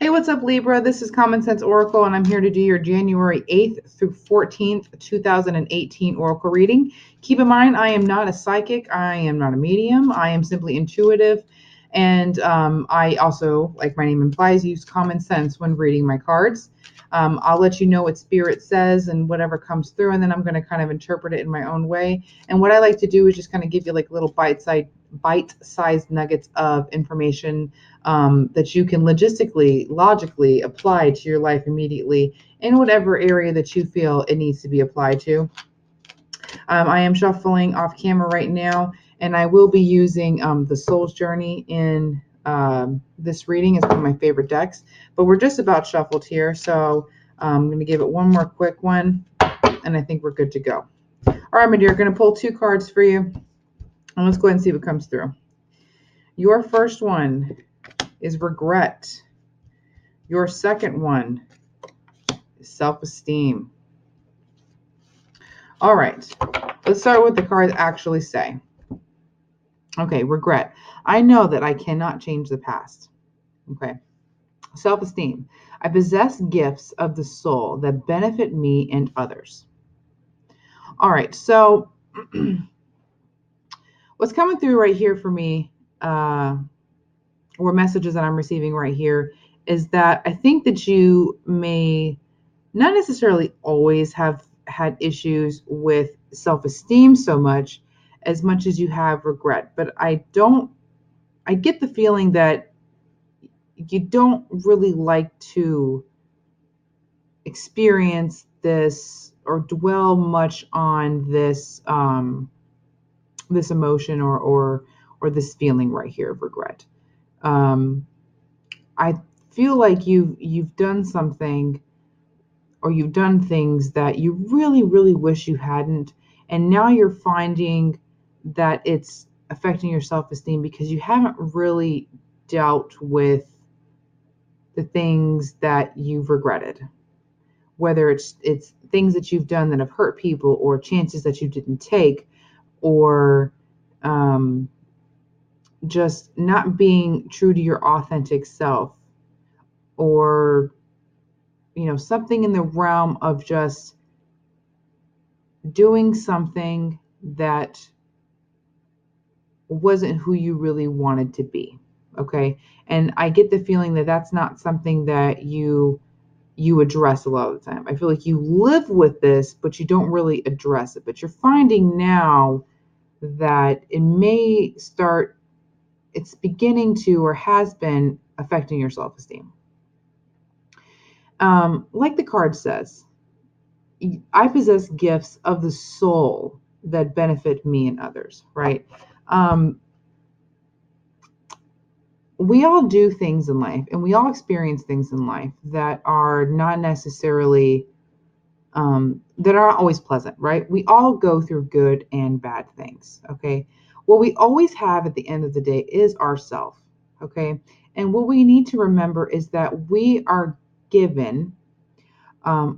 Hey, what's up, Libra? This is Common Sense Oracle, and I'm here to do your January 8th through 14th, 2018 Oracle reading. Keep in mind, I am not a psychic. I am not a medium. I am simply intuitive. And I also, like my name implies, use common sense when reading my cards. I'll let you know what Spirit says and whatever comes through, and then I'm going to kind of interpret it in my own way. And what I like to do is just kind of give you like little bite-sized nuggets of information that you can logically apply to your life immediately in whatever area that you feel it needs to be applied to. I am shuffling off camera right now, and I will be using the Soul's Journey in this reading. It's one of my favorite decks, but we're just about shuffled here, so I'm going to give it one more quick one, and I think we're good to go. All right, my dear, going to pull two cards for you, and let's go ahead and see what comes through. Your first one is regret. Your second one is self-esteem. All right, let's start with what the cards actually say. Okay, regret. I know that I cannot change the past. Okay. Self-esteem. I possess gifts of the soul that benefit me and others. All right, so what's coming through right here for me, or messages that I'm receiving right here, is that I think that you may not necessarily always have had issues with self-esteem so much as you have regret. But I get the feeling that you don't really like to experience this or dwell much on this emotion or this feeling right here of regret. I feel like you've done something, or you've done things that you really, really wish you hadn't. And now you're finding that it's affecting your self-esteem because you haven't really dealt with the things that you've regretted. Whether it's things that you've done that have hurt people, or chances that you didn't take, or just not being true to your authentic self, or something in the realm of just doing something that wasn't who you really wanted to be. Okay. And I get the feeling that that's not something that you address a lot of the time. I feel like you live with this, but you don't really address it. But you're finding now that it's beginning to, or has been, affecting your self-esteem. Like the card says, I possess gifts of the soul that benefit me and others, right? We all do things in life, and we all experience things in life that are not necessarily, that aren't always pleasant, right? We all go through good and bad things, okay? What we always have at the end of the day is ourself, okay? And what we need to remember is that we are given,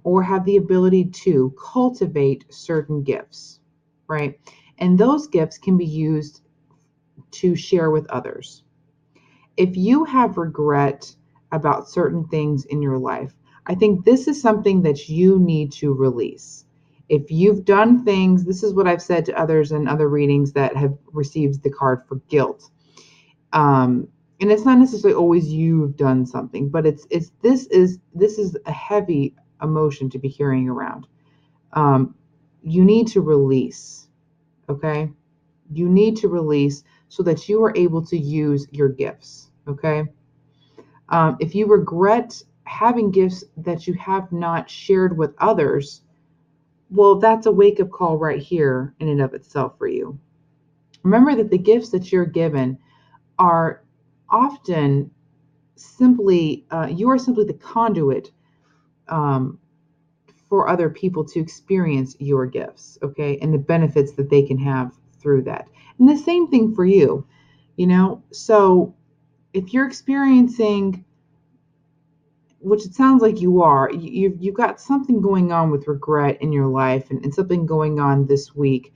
or have the ability to cultivate certain gifts, right? And those gifts can be used to share with others. If you have regret about certain things in your life, I think this is something that you need to release. If you've done things, this is what I've said to others in other readings that have received the card for guilt. And it's not necessarily always you've done something, but this is a heavy emotion to be carrying around. You need to release, okay? You need to release so that you are able to use your gifts, okay? If you regret having gifts that you have not shared with others, well, that's a wake-up call right here in and of itself for you. Remember that the gifts that you're given are often simply, you are simply the conduit for other people to experience your gifts, okay, and the benefits that they can have through that. And the same thing for you, so if you're experiencing, which it sounds like you are, you've got something going on with regret in your life, and something going on this week,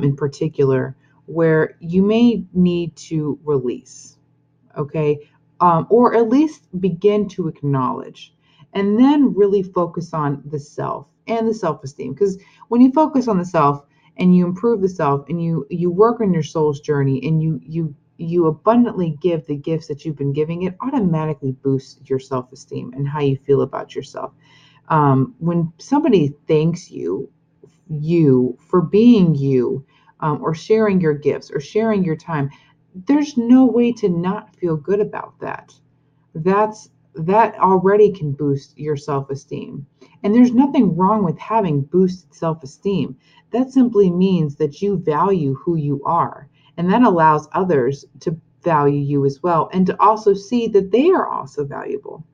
in particular, where you may need to release, okay? or at least begin to acknowledge, and then really focus on the self and the self-esteem. Because when you focus on the self and you improve the self and you work on your soul's journey and you abundantly give the gifts that you've been giving, it automatically boosts your self-esteem and how you feel about yourself. When somebody thanks you for being you, or sharing your gifts or sharing your time, there's no way to not feel good about that. That already can boost your self-esteem. And there's nothing wrong with having boosted self-esteem. That simply means that you value who you are, and that allows others to value you as well, and to also see that they are also valuable.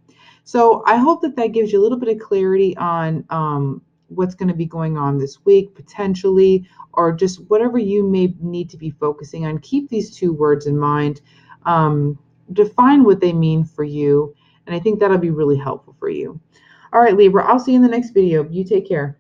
So I hope that that gives you a little bit of clarity on what's going to be going on this week, potentially, or just whatever you may need to be focusing on. Keep these two words in mind. Define what they mean for you, and I think that'll be really helpful for you. All right, Libra, I'll see you in the next video. You take care.